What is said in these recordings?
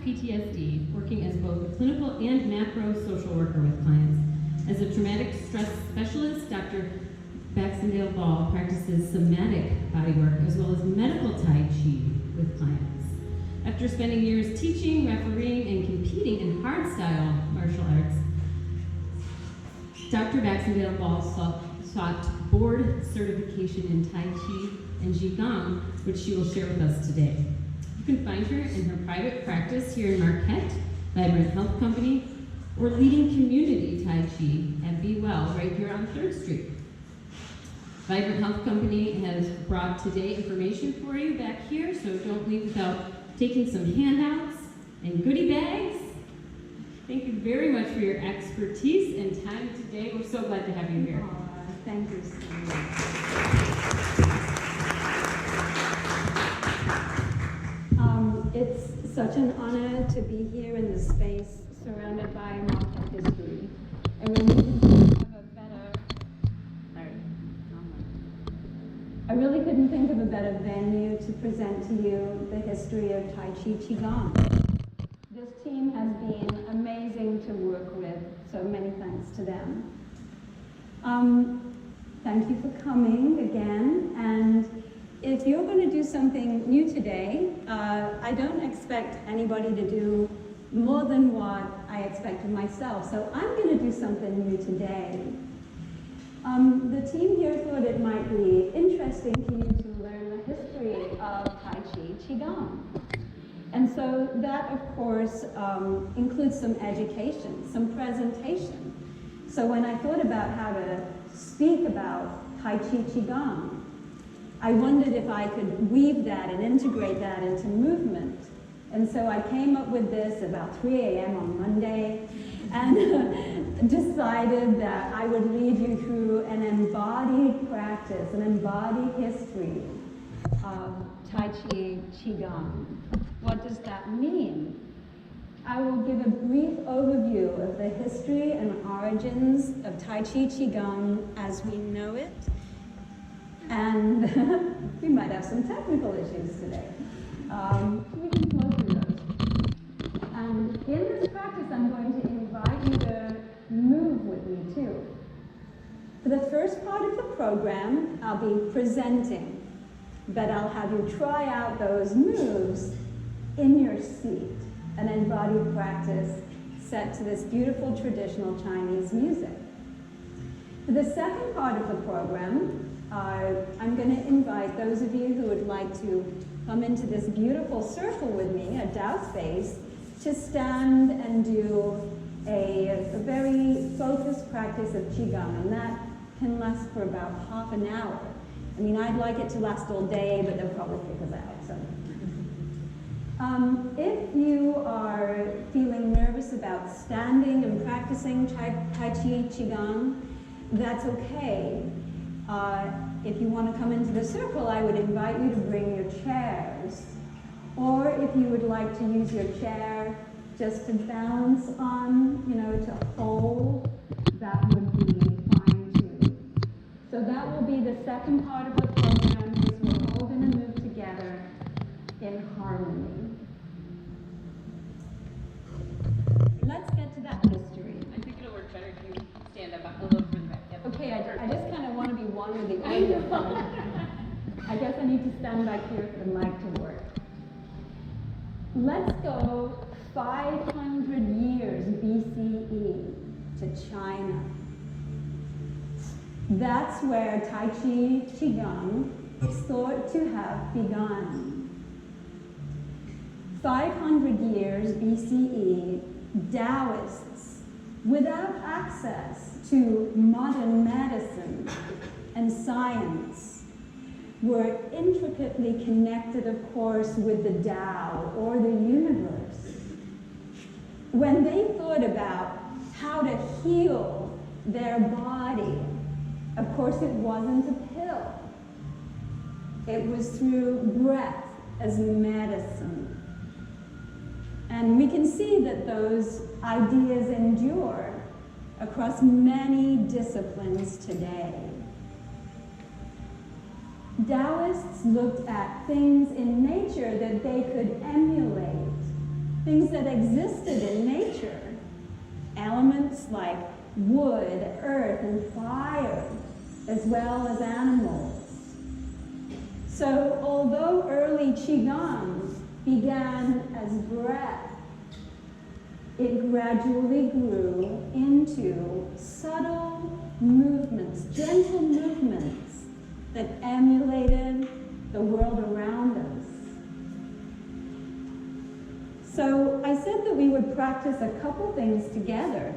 PTSD, working as both a clinical and macro social worker with clients. As a traumatic stress specialist, Dr. Baxendale Ball practices somatic bodywork as well as medical Tai Chi with clients. After spending years teaching, refereeing, and competing in hard-style martial arts, Dr. Baxendale Ball sought board certification in Tai Chi and Qigong, which she will share with us today. You can find her in her private practice here in Marquette, Vibrant Health Company, or leading community Tai Chi at Be Well right here on 3rd Street. Vibrant Health Company has brought today information for you back here, so don't leave without taking some handouts and goodie bags. Thank you very much for your expertise and time today. We're so glad to have you here. Thank you so much. It's such an honor to be here in this space surrounded by Marquette history. I really couldn't think of a better venue to present to you the history of Tai Chi Qigong. This team has been amazing to work with, so many thanks to them. Thank you for coming again, and if you're going to do something new today, I don't expect anybody to do more than what I expect of myself, so I'm going to do something new today. The team here thought it might be interesting to you to learn the history of Tai Chi Qigong. And so that, of course, includes some education, some presentation. So when I thought about how to speak about Tai Chi Qigong, I wondered if I could weave that and integrate that into movement. And so I came up with this about 3 a.m. on Monday and decided that I would lead you through an embodied practice, an embodied history of Tai Chi Qigong. What does that mean? I will give a brief overview of the history and origins of Tai Chi Qigong as we know it. And we might have some technical issues today. We can flow through those. And in this practice, I'm going to invite you to move with me too. For the first part of the program, I'll be presenting, but I'll have you try out those moves in your seat, an embodied practice set to this beautiful traditional Chinese music. For the second part of the program, I'm going to invite those of you who would like to come into this beautiful circle with me, a Tao space, to stand and do a very focused practice of Qigong, and that can last for about half an hour. I mean, I'd like it to last all day, but they'll probably kick us out. So. If you are feeling nervous about standing and practicing Tai Chi Qigong, that's okay. If you want to come into the circle, I would invite you to bring your chairs. Or if you would like to use your chair just to balance on, to hold, that would be fine too. So that will be the second part of the program, is we're all going to move together in harmony. Let's get to that history. I think it'll work better if you stand up a little further back. Yep. Okay, I just kind of want to be one with the audio. I guess I need to stand back here for the mic to work. Let's go 500 years BCE to China. That's where Tai Chi Qigong is thought to have begun. 500 years BCE, Taoists, without access to modern medicine and science, were intricately connected, of course, with the Tao, or the universe. When they thought about how to heal their body, of course it wasn't a pill. It was through breath as medicine. And we can see that those ideas endure across many disciplines today. Taoists looked at things in nature that they could emulate, things that existed in nature, elements like wood, earth, and fire, as well as animals. So although early Qigong began as breath, it gradually grew into subtle movements, gentle movements that emulated the world around us. So I said that we would practice a couple things together.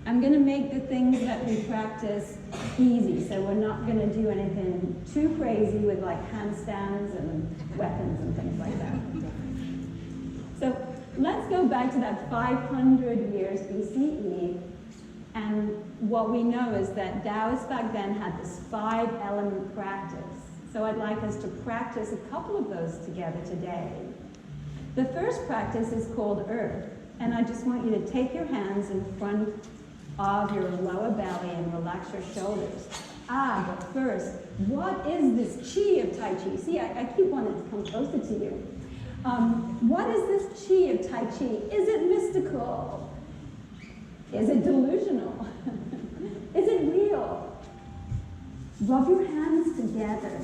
I'm going to make the things that we practice easy, so we're not going to do anything too crazy with like handstands and weapons and things like that. So let's go back to that 500 years BCE, and what we know is that Taoists back then had this 5-element practice. So I'd like us to practice a couple of those together today. The first practice is called Earth, and I just want you to take your hands in front of your lower belly and relax your shoulders. But first, what is this chi of Tai Chi? See, I keep wanting to come closer to you. What is this chi of Tai Chi? Is it mystical? Is it delusional? Is it real? Rub your hands together.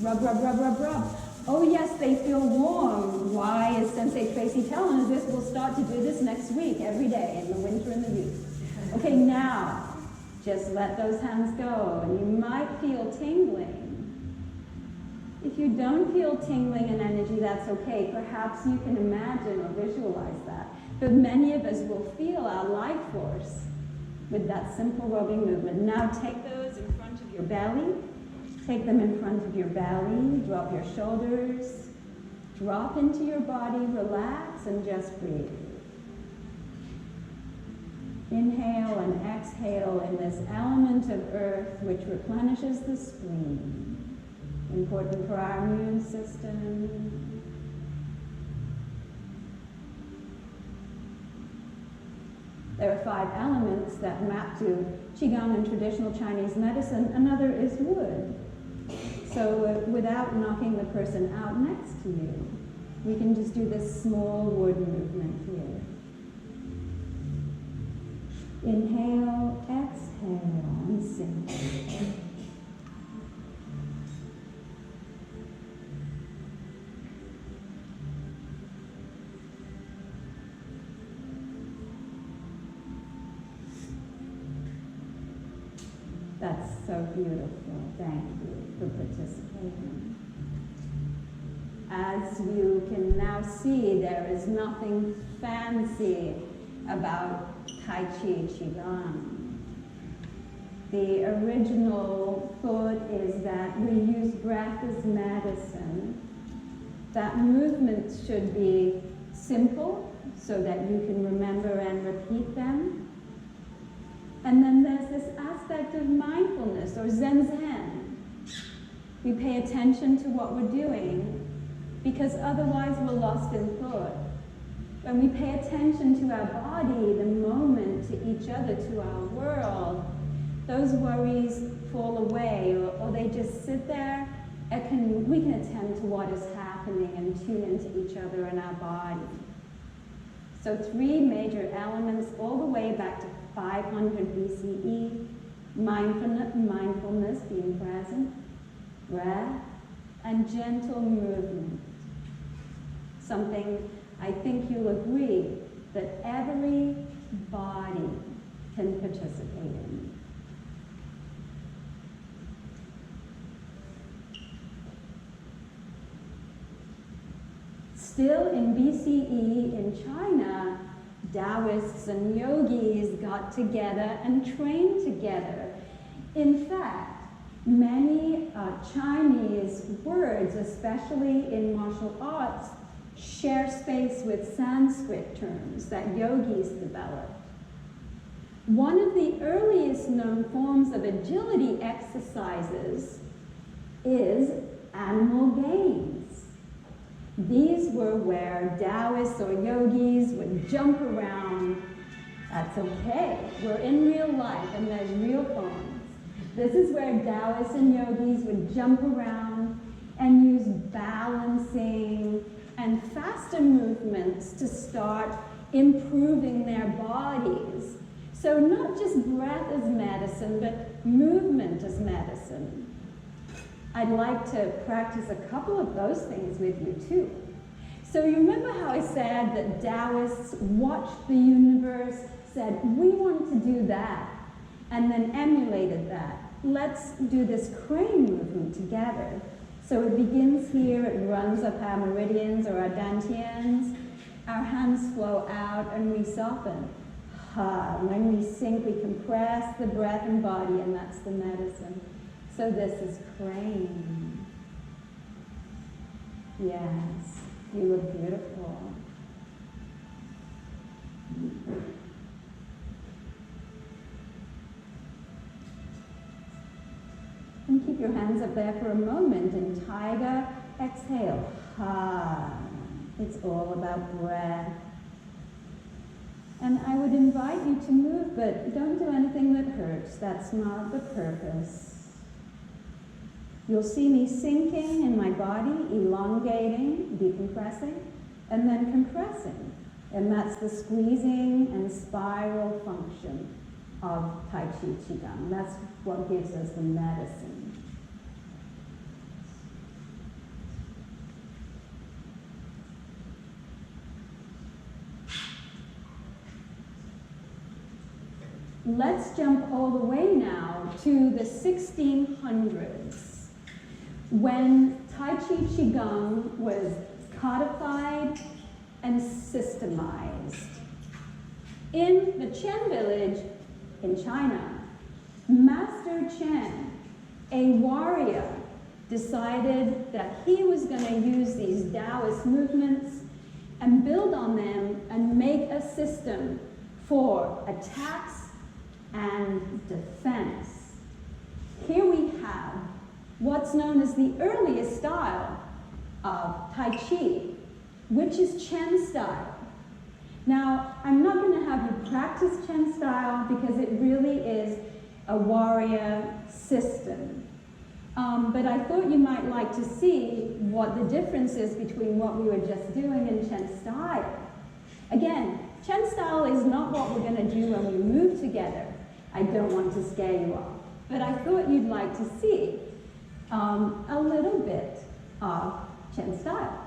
Rub, rub, rub, rub, rub. Oh yes, they feel warm. Why is Sensei Tracy telling us this? We'll start to do this next week, every day, in the winter and the youth. Okay, now, just let those hands go, and you might feel tingling. If you don't feel tingling in energy, that's okay. Perhaps you can imagine or visualize that. But many of us will feel our life force with that simple rubbing movement. Now take those in front of your belly. Take them in front of your belly. Drop your shoulders. Drop into your body. Relax and just breathe. Inhale and exhale in this element of earth which replenishes the spleen. Important for our immune system. There are 5 elements that map to Qigong and traditional Chinese medicine. Another is wood. So without knocking the person out next to you, we can just do this small wood movement here. Inhale, exhale, and sink. That's so beautiful. Thank you for participating. As you can now see, there is nothing fancy about Tai Chi Qigong. The original thought is that we use breath as medicine, that movements should be simple so that you can remember and repeat them. And then there's this aspect of mindfulness, or Zen. We pay attention to what we're doing, because otherwise we're lost in thought. When we pay attention to our body, the moment, to each other, to our world, those worries fall away, or they just sit there, and we can attend to what is happening and tune into each other and our body. So 3 major elements all the way back to 500 BCE, mindfulness, being present, breath, and gentle movement. Something I think you'll agree that every body can participate in. Still in BCE in China, Taoists and yogis got together and trained together. In fact, many Chinese words, especially in martial arts, share space with Sanskrit terms that yogis developed. One of the earliest known forms of agility exercises is animal games. These were where Taoists or yogis would jump around. That's okay. We're in real life and there's real forms. This is where Taoists and yogis would jump around and use balancing and faster movement movements to start improving their bodies. So not just breath as medicine, but movement as medicine. I'd like to practice a couple of those things with you too. So you remember how I said that Taoists watched the universe, said, we want to do that, and then emulated that. Let's do this crane movement together. So it begins here, it runs up our meridians or our dantians. Our hands flow out and we soften. When we sink, we compress the breath and body, and that's the medicine. So this is crane. Yes, you look beautiful. And keep your hands up there for a moment. In tiger, exhale. It's all about breath. And I would invite you to move, but don't do anything that hurts. That's not the purpose. You'll see me sinking in my body, elongating, decompressing, and then compressing. And that's the squeezing and spiral function of TaijiQuan. That's what gives us the medicine. Let's jump all the way now to the 1600s, when TaijiQuan was codified and systemized. In the Chen village in China, Master Chen, a warrior, decided that he was going to use these Taoist movements and build on them and make a system for attacks and defense. Here we have what's known as the earliest style of Tai Chi, which is Chen style. Now, I'm not going to have you practice Chen style because it really is a warrior system. But I thought you might like to see what the difference is between what we were just doing and Chen style. Again, Chen style is not what we're going to do when we move together. I don't want to scare you off, but I thought you'd like to see a little bit of Chen style.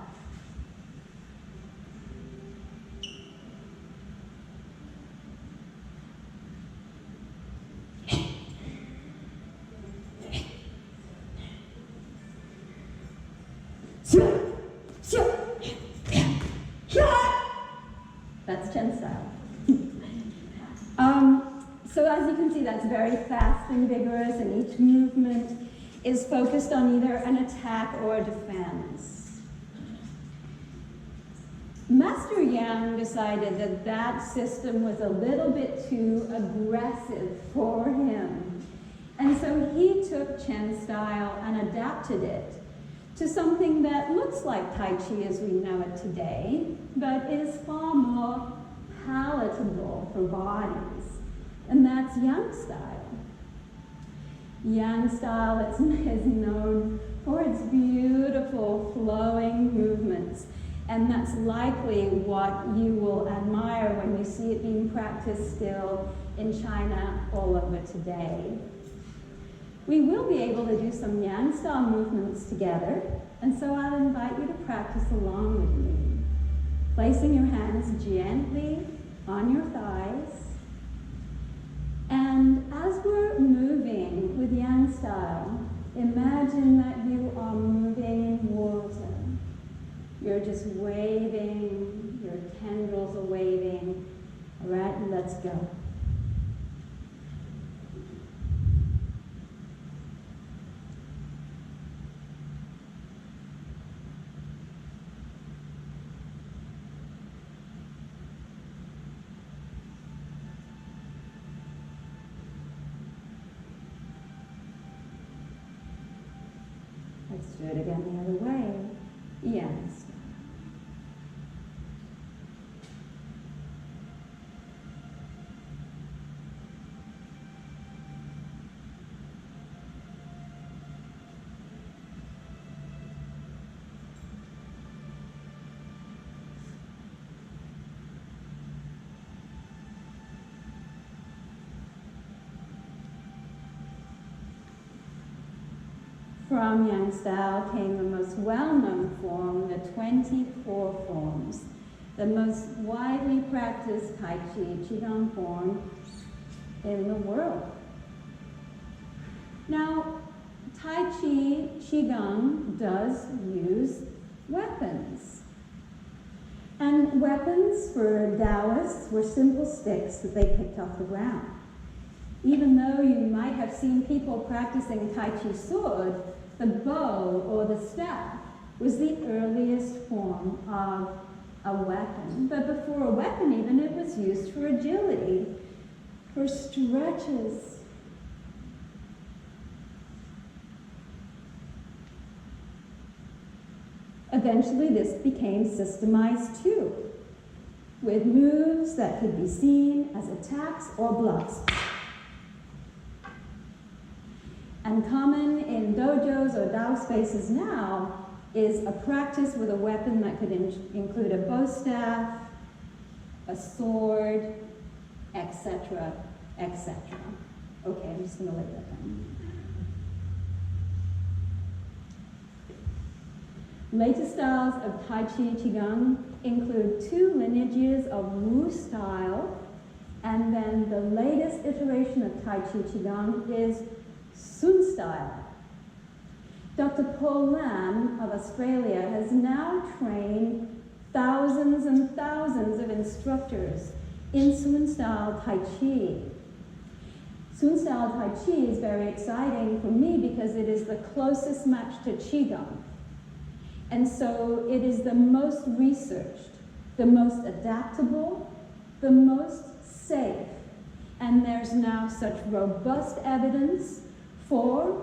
That's Chen style. So as you can see, that's very fast and vigorous, and each movement is focused on either an attack or a defense. Master Yang decided that that system was a little bit too aggressive for him. And so he took Chen style and adapted it to something that looks like Tai Chi as we know it today, but is far more palatable for bodies. And that's Yang style. Yang style is known for its beautiful flowing movements. And that's likely what you will admire when you see it being practiced still in China all over today. We will be able to do some Yang style movements together, and so I'll invite you to practice along with me. Placing your hands gently on your thighs. And as we're moving with Yang style, imagine that you are moving in water. You're just waving, your tendrils are waving. All right, let's go. Let's do it again the other way. Yes. from Yang style came the most well-known form, the 24 forms, the most widely practiced Tai Chi Qigong form in the world. Now, Tai Chi Qigong does use weapons. And weapons for Taoists were simple sticks that they picked off the ground. Even though you might have seen people practicing Tai Chi sword, the bow or the staff was the earliest form of a weapon. But before a weapon even, it was used for agility, for stretches. Eventually, this became systemized too, with moves that could be seen as attacks or bluffs. And common in dojos or Tao spaces now is a practice with a weapon that could include a bow staff, a sword, etc., etc. Okay, I'm just going to lay that down. Later styles of Tai Chi Qigong include two lineages of Wu style, and then the latest iteration of Tai Chi Qigong is Sun style. Dr. Paul Lam of Australia has now trained thousands and thousands of instructors in Sun style Tai Chi. Sun style Tai Chi is very exciting for me because it is the closest match to Qigong. And so it is the most researched, the most adaptable, the most safe. And there's now such robust evidence for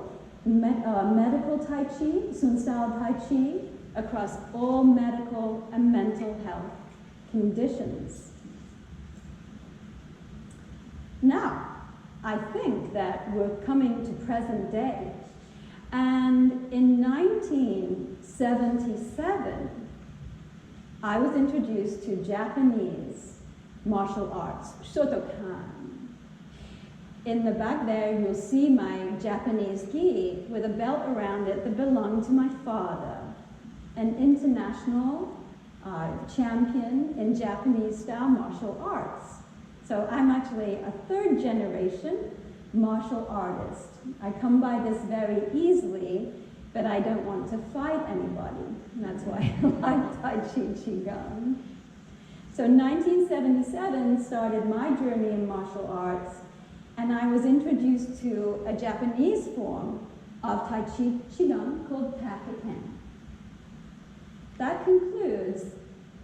medical Tai Chi, Sun style Tai Chi, across all medical and mental health conditions. Now, I think that we're coming to present day. And in 1977, I was introduced to Japanese martial arts, Shotokan. In the back there, you'll see my Japanese gi with a belt around it that belonged to my father, an international champion in Japanese-style martial arts. So I'm actually a third-generation martial artist. I come by this very easily, but I don't want to fight anybody. And that's why I like Tai Chi Qigong. So 1977 started my journey in martial arts, and I was introduced to a Japanese form of Tai Chi Qigong called Takiken. That concludes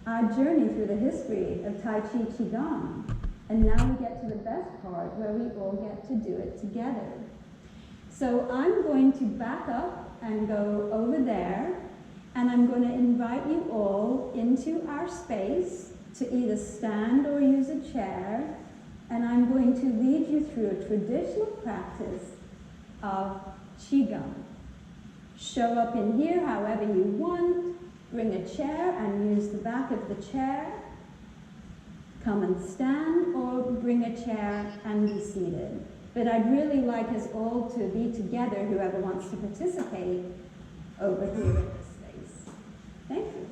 our journey through the history of Tai Chi Qigong. And now we get to the best part where we all get to do it together. So I'm going to back up and go over there, and I'm going to invite you all into our space to either stand or use a chair, and I'm going to lead you through a traditional practice of Qigong. Show up in here however you want, bring a chair and use the back of the chair, come and stand, or bring a chair and be seated. But I'd really like us all to be together, whoever wants to participate, over here in this space. Thank you.